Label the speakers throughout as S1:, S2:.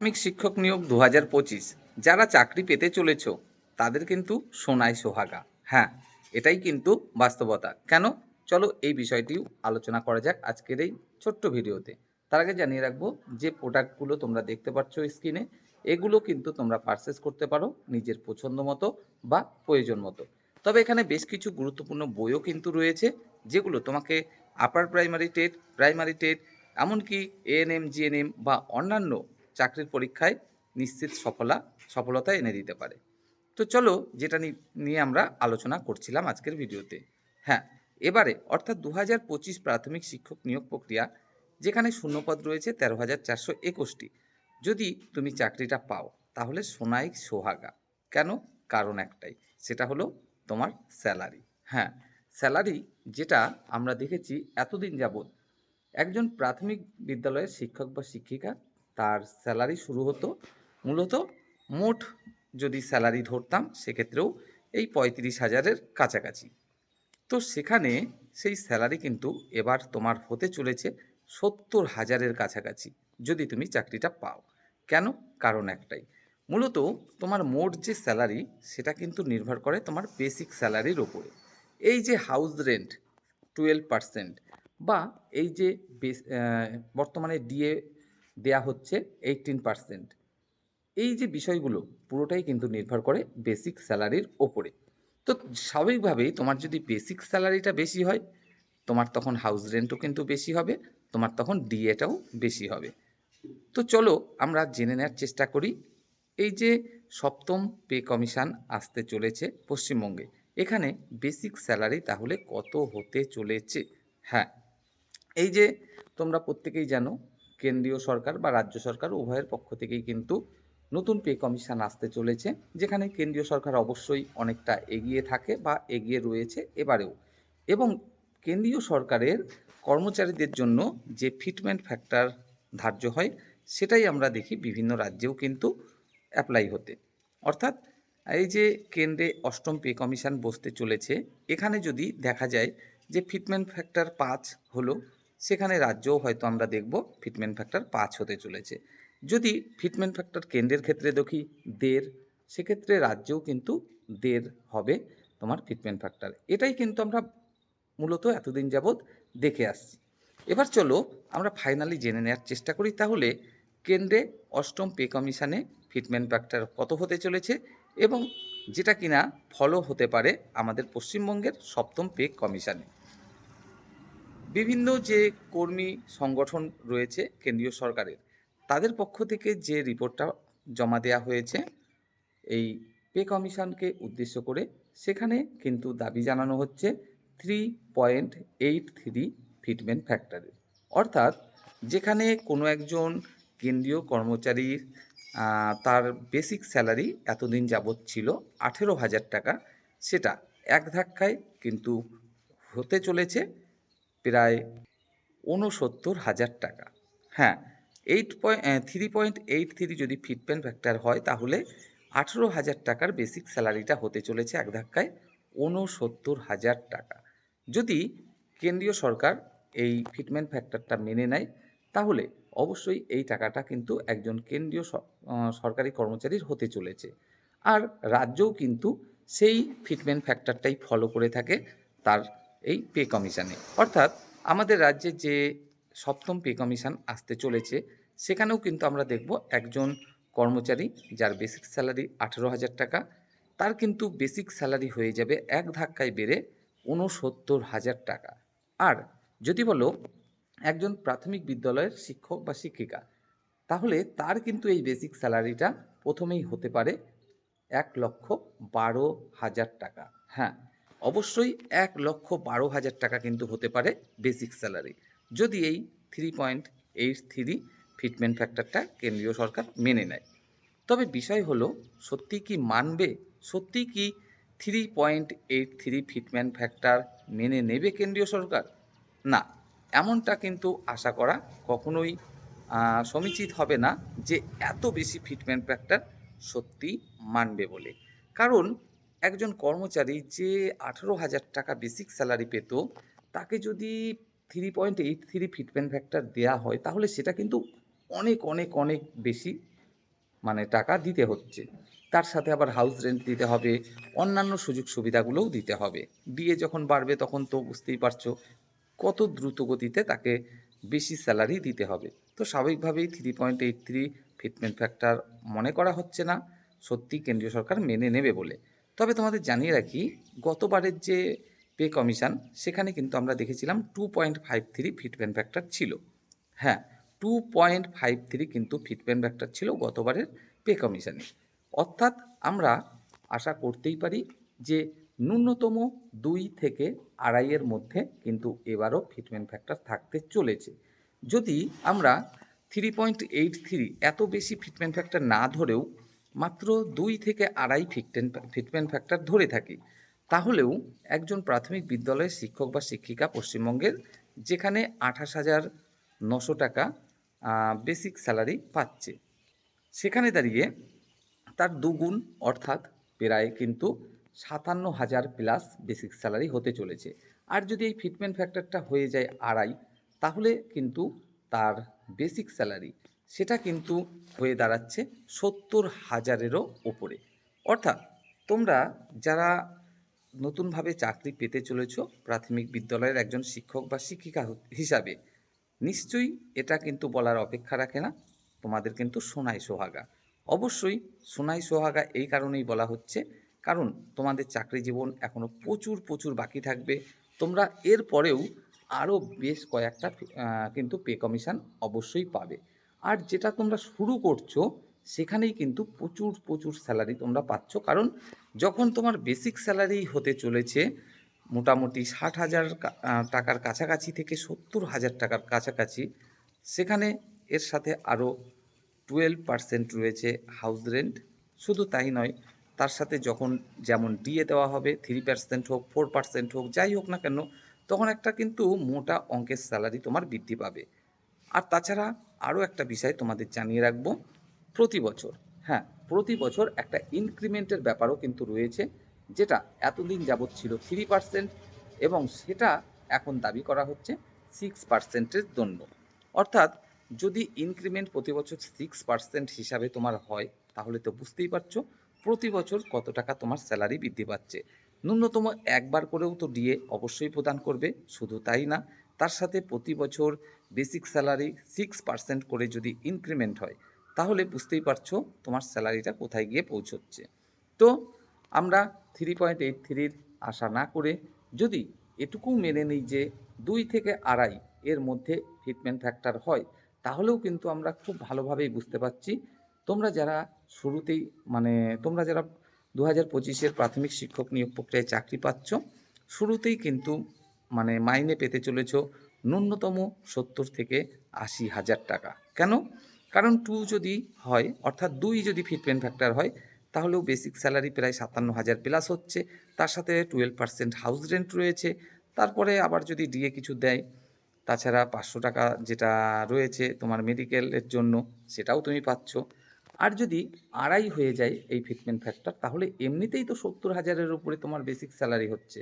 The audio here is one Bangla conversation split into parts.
S1: প্রাথমিক শিক্ষক নিয়োগ 2025 যারা চাকরি পেতে চলেছ তাদের কিন্তু সোনায় সোহাগা। হ্যাঁ, এটাই কিন্তু বাস্তবতা। কেন? চলো এই বিষয়টিও আলোচনা করা যাক আজকের এই ছোট্ট ভিডিওতে। তার আগে জানিয়ে রাখবো যে প্রোডাক্টগুলো তোমরা দেখতে পাচ্ছ স্ক্রিনে, এগুলো কিন্তু তোমরা পারচেস করতে পারো নিজের পছন্দ মতো বা প্রয়োজন মতো। তবে এখানে বেশ কিছু গুরুত্বপূর্ণ বইও কিন্তু রয়েছে, যেগুলো তোমাকে আপার প্রাইমারি টেট এমনকি এএনএম জিএনএম বা অন্যান্য চাকরির পরীক্ষায় নিশ্চিত সফলতা এনে দিতে পারে। তো চলো যেটা নিয়ে আমরা আলোচনা করছিলাম আজকের ভিডিওতে। হ্যাঁ, এবারে অর্থাৎ 2025 প্রাথমিক শিক্ষক নিয়োগ প্রক্রিয়া, যেখানে শূন্যপদ রয়েছে 13,421টি। যদি তুমি চাকরিটা পাও তাহলে সোনায় সোহাগা। কেন? কারণ একটাই, সেটা হলো তোমার স্যালারি। হ্যাঁ, স্যালারি যেটা আমরা দেখেছি এতদিন যাবৎ, একজন প্রাথমিক বিদ্যালয়ের শিক্ষক বা শিক্ষিকা তার স্যালারি শুরু হতো মূলত, মোট যদি স্যালারি ধরতাম সেক্ষেত্রেও এই 35,000-এর কাছাকাছি। তো সেখানে সেই স্যালারি কিন্তু এবার তোমার হতে চলেছে 70,000-এর কাছাকাছি যদি তুমি চাকরিটা পাও। কেন? কারণ একটাই, মূলত তোমার মোট যে স্যালারি সেটা কিন্তু নির্ভর করে তোমার বেসিক স্যালারির ওপরে। এই যে হাউস রেন্ট 12% বা এই যে বর্তমানে ডিএ দেয়া হচ্ছে 18%, এই যে বিষয়গুলো পুরোটাই কিন্তু নির্ভর করে বেসিক স্যালারির ওপরে। তো স্বাভাবিকভাবেই তোমার যদি বেসিক স্যালারিটা বেশি হয়, তোমার তখন হাউস রেন্টও কিন্তু বেশি হবে, তোমার তখন ডিএটাও বেশি হবে। তো চলো আমরা জেনে নেওয়ার চেষ্টা করি এই যে সপ্তম পে কমিশন আসতে চলেছে পশ্চিমবঙ্গে, এখানে বেসিক স্যালারি তাহলে কত হতে চলেছে। হ্যাঁ, এই যে তোমরা প্রত্যেকেই জানো, কেন্দ্রীয় সরকার বা রাজ্য সরকার উভয়ের পক্ষ থেকেই কিন্তু নতুন পে কমিশন আসতে চলেছে, যেখানে কেন্দ্রীয় সরকার অবশ্যই অনেকটা এগিয়ে থাকে বা এগিয়ে রয়েছে এবারেও। এবং কেন্দ্রীয় সরকারের কর্মচারীদের জন্য যে ফিটমেন্ট ফ্যাক্টর ধার্য হয়, সেটাই আমরা দেখি বিভিন্ন রাজ্যেও কিন্তু অ্যাপ্লাই হতে। অর্থাৎ এই যে কেন্দ্রে অষ্টম পে কমিশন বসতে চলেছে, এখানে যদি দেখা যায় যে ফিটমেন্ট ফ্যাক্টর 5 হলো, সেখানে রাজ্যও হয়তো আমরা দেখব ফিটমেন্ট ফ্যাক্টর 5 হতে চলেছে। যদি ফিটমেন্ট ফ্যাক্টর কেন্দ্রের ক্ষেত্রে দেখি 1.5, সেক্ষেত্রে রাজ্যেও কিন্তু 1.5 হবে তোমার ফিটমেন্ট ফ্যাক্টর। এটাই কিন্তু আমরা মূলত এতদিন যাবৎ দেখে আসছি। এবার চলো আমরা ফাইনালি জেনে নেওয়ার চেষ্টা করি তাহলে কেন্দ্রে অষ্টম পে কমিশনে ফিটমেন্ট ফ্যাক্টর কত হতে চলেছে, এবং যেটা কিনা ফলো হতে পারে আমাদের পশ্চিমবঙ্গের সপ্তম পে কমিশনে। বিভিন্ন যে কর্মী সংগঠন রয়েছে কেন্দ্রীয় সরকারের, তাদের পক্ষ থেকে যে রিপোর্টটা জমা দেওয়া হয়েছে এই পে কমিশনকে উদ্দেশ্য করে, সেখানে কিন্তু দাবি জানানো হচ্ছে 3.83 ফিটমেন্ট ফ্যাক্টরের। অর্থাৎ যেখানে কোনো একজন কেন্দ্রীয় কর্মচারীর তার বেসিক স্যালারি এতদিন যাবৎ ছিল 18,000 টাকা, সেটা এক ধাক্কায় কিন্তু হতে চলেছে প্রায় 69,000 টাকা। হ্যাঁ, 3.83 যদি ফিটমেন্ট ফ্যাক্টর হয় তাহলে 18,000 টাকার বেসিক স্যালারিটা হতে চলেছে এক ধাক্কায় 69,000 টাকা। যদি কেন্দ্রীয় সরকার এই ফিটমেন্ট ফ্যাক্টরটা মেনে নেয়, তাহলে অবশ্যই এই টাকাটা কিন্তু একজন কেন্দ্রীয় সরকারি কর্মচারীর হতে চলেছে। আর রাজ্যও কিন্তু সেই ফিটমেন্ট ফ্যাক্টরটাই ফলো করে থাকে তার এই পে কমিশনে। অর্থাৎ আমাদের রাজ্যে যে সপ্তম পে কমিশন আসতে চলেছে, সেখানেও কিন্তু আমরা দেখব একজন কর্মচারী যার বেসিক স্যালারি 18,000 টাকা, তার কিন্তু বেসিক স্যালারি হয়ে যাবে এক ধাক্কায় বেড়ে 69,000 টাকা। আর যদি বলো একজন প্রাথমিক বিদ্যালয়ের শিক্ষক বা শিক্ষিকা, তাহলে তার কিন্তু এই বেসিক স্যালারিটা প্রথমেই হতে পারে 1,12,000 টাকা। হ্যাঁ, অবশ্যই 1,12,000 টাকা কিন্তু হতে পারে বেসিক স্যালারি, যদি এই 3.83 ফিটমেন্ট ফ্যাক্টরটা কেন্দ্রীয় সরকার মেনে নেয়। তবে বিষয় হলো, সত্যিই কি মানবে? সত্যিই কি 3.83 ফিটমেন্ট ফ্যাক্টর মেনে নেবে কেন্দ্রীয় সরকার? না, এমনটা কিন্তু আশা করা কখনোই সমীচিত হবে না যে এত বেশি ফিটমেন্ট ফ্যাক্টর সত্যিই মানবে বলে। কারণ একজন কর্মচারী যে 18,000 টাকা বেসিক স্যালারি পেত, তাকে যদি 3.83 ফিটমেন্ট ফ্যাক্টর দেয়া হয় তাহলে সেটা কিন্তু অনেক অনেক অনেক বেশি মানে টাকা দিতে হচ্ছে। তার সাথে আবার হাউস রেন্ট দিতে হবে, অন্যান্য সুযোগ সুবিধাগুলোও দিতে হবে। ডিএ যখন বাড়বে তখন তো বুঝতেই পারছো কত দ্রুত গতিতে তাকে বেশি স্যালারি দিতে হবে। তো স্বাভাবিকভাবেই 3.83 ফিটমেন্ট ফ্যাক্টর মনে করা হচ্ছে না সত্যিই কেন্দ্রীয় সরকার মেনে নেবে বলে। তবে তোমাদের জানিয়ে রাখি, গতবারের যে পে কমিশন সেখানে কিন্তু আমরা দেখেছিলাম 2.53 ফিটমেন্ট ফ্যাক্টর ছিল। হ্যাঁ, 2.53 কিন্তু ফিটমেন্ট ফ্যাক্টর ছিল গতবারের পে কমিশনে। অর্থাৎ আমরা আশা করতেই পারি যে ন্যূনতম 2 থেকে 2.5-এর মধ্যে কিন্তু এবারও ফিটমেন্ট ফ্যাক্টর থাকতে চলেছে। যদি আমরা 3.83 এত বেশি ফিটমেন্ট ফ্যাক্টর না ধরেও মাত্র 2 থেকে 2.5 ফিটমেন্ট ফ্যাক্টর ধরে থাকি, তাহলেও একজন প্রাথমিক বিদ্যালয়ের শিক্ষক বা শিক্ষিকা পশ্চিমবঙ্গের যেখানে 28,900 টাকা বেসিক স্যালারি পাচ্ছে, সেখানে দাঁড়িয়ে তার দুগুণ অর্থাৎ প্রায় কিন্তু 57,000 প্লাস বেসিক স্যালারি হতে চলেছে। আর যদি এই ফিটমেন্ট ফ্যাক্টরটা হয়ে যায় 2.5, তাহলে কিন্তু তার বেসিক স্যালারি সেটা কিন্তু হয়ে দাঁড়াচ্ছে 70,000-এরও ওপরে। অর্থাৎ তোমরা যারা নতুনভাবে চাকরি পেতে চলেছ প্রাথমিক বিদ্যালয়ের একজন শিক্ষক বা শিক্ষিকা হিসাবে, নিশ্চয়ই এটা কিন্তু বলার অপেক্ষা রাখে না, তোমাদের কিন্তু সোনাই সোহাগা। অবশ্যই সোনাই সোহাগা এই কারণেই বলা হচ্ছে, কারণ তোমাদের চাকরি জীবন এখনও প্রচুর প্রচুর বাকি থাকবে। তোমরা এর পরেও আরও বেশ কয়েকটা কিন্তু পে কমিশন অবশ্যই পাবে। আর যেটা তোমরা শুরু করছো সেখানেই কিন্তু প্রচুর প্রচুর স্যালারি তোমরা পাচ্ছ, কারণ যখন তোমার বেসিক স্যালারি হতে চলেছে মোটামুটি 60,000 টাকার কাছাকাছি থেকে 70,000 টাকার কাছাকাছি, সেখানে এর সাথে আরও 12% রয়েছে হাউস রেন্ট। শুধু তাই নয়, তার সাথে যখন যেমন ডিএ দেওয়া হবে 3% হোক 4% হোক যাই হোক না কেন, তখন একটা কিন্তু মোটা অঙ্কের স্যালারি তোমার বৃদ্ধি পাবে। আর তাছাড়া আরও একটা বিষয় তোমাদের জানিয়ে রাখবো, প্রতি বছর, হ্যাঁ, প্রতি বছর একটা ইনক্রিমেন্টের ব্যাপারও কিন্তু রয়েছে, যেটা এতদিন যাবৎ ছিল 3% এবং সেটা এখন দাবি করা হচ্ছে 6%-এর জন্য। অর্থাৎ যদি ইনক্রিমেন্ট প্রতি বছর 6% হিসাবে তোমার হয়, তাহলে তো বুঝতেই পারছো প্রতি বছর কত টাকা তোমার স্যালারি বৃদ্ধি পাচ্ছে। ন্যূনতম একবার করেও তো ডিএ অবশ্যই প্রদান করবে। শুধু তাই না, তার সাথে প্রতি বছর বেসিক স্যালারি 6% করে যদি ইনক্রিমেন্ট হয়, তাহলে বুঝতেই পারছো তোমার স্যালারিটা কোথায় গিয়ে পৌঁছচ্ছে। তো আমরা 3.83-র আশা না করে যদি এটুকু মেনে নিই যে 2 থেকে 2.5 এর মধ্যে ফিটমেন্ট ফ্যাক্টর হয়, তাহলেও কিন্তু আমরা খুব ভালোভাবেই বুঝতে পারছি তোমরা যারা শুরুতেই মানে তোমরা যারা 2025-এর প্রাথমিক শিক্ষক নিয়োগ প্রক্রিয়ায় চাকরি পাচ্ছ, শুরুতেই কিন্তু মানে মাইনে পেতে চলেছ ন্যূনতম 70 থেকে 80,000 টাকা। কেন? কারণ 2 যদি হয়, অর্থাৎ 2 যদি ফিটমেন্ট ফ্যাক্টর হয়, তাহলেও বেসিক স্যালারি প্রায় 57,000 প্লাস হচ্ছে। তার সাথে 12% হাউস রেন্ট রয়েছে। তারপরে আবার যদি ডিএ কিছু দেয়, তাছাড়া 500 টাকা যেটা রয়েছে তোমার মেডিকেলের জন্য, সেটাও তুমি পাচ্ছ। আর যদি 2.5 হয়ে যায় এই ফিটমেন্ট ফ্যাক্টর, তাহলে এমনিতেই তো 70,000-এর উপরে তোমার বেসিক স্যালারি হচ্ছে।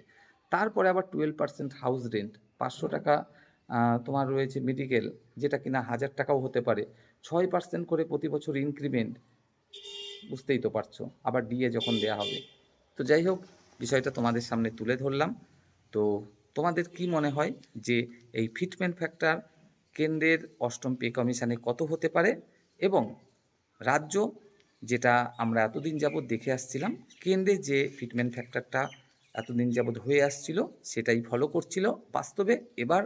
S1: তারপরে আবার 12% হাউস রেন্ট, 500 টাকা তোমার রয়েছে মেডিকেল, যেটা কিনা 1,000 টাকাও হতে পারে। 6% করে প্রতি বছর ইনক্রিমেন্ট, বুঝতেই তো পারছো। আবার ডিএ যখন দেয়া হবে। তো যাই হোক, বিষয়টা তোমাদের সামনে তুলে ধরলাম। তো তোমাদের কি মনে হয় যে এই ফিটমেন্ট ফ্যাক্টর কেন্দ্রের 8ম পে কমিশনে কত হতে পারে, এবং রাজ্য যেটা আমরা এতদিন যাবৎ দেখে আসছিলাম, কেন্দ্রে যে ফিটমেন্ট ফ্যাক্টরটা এতদিন যাবৎ হয়ে আসছিল সেটাই ফলো করছিল, বাস্তবে এবার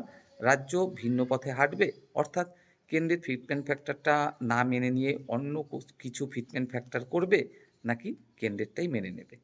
S1: রাজ্য ভিন্ন পথে হাঁটবে, অর্থাৎ কেন্দ্রের ফিটমেন্ট ফ্যাক্টরটা না মেনে নিয়ে অন্য কিছু ফিটমেন্ট ফ্যাক্টর করবে, নাকি কেন্দ্রেরটাই মেনে নেবে?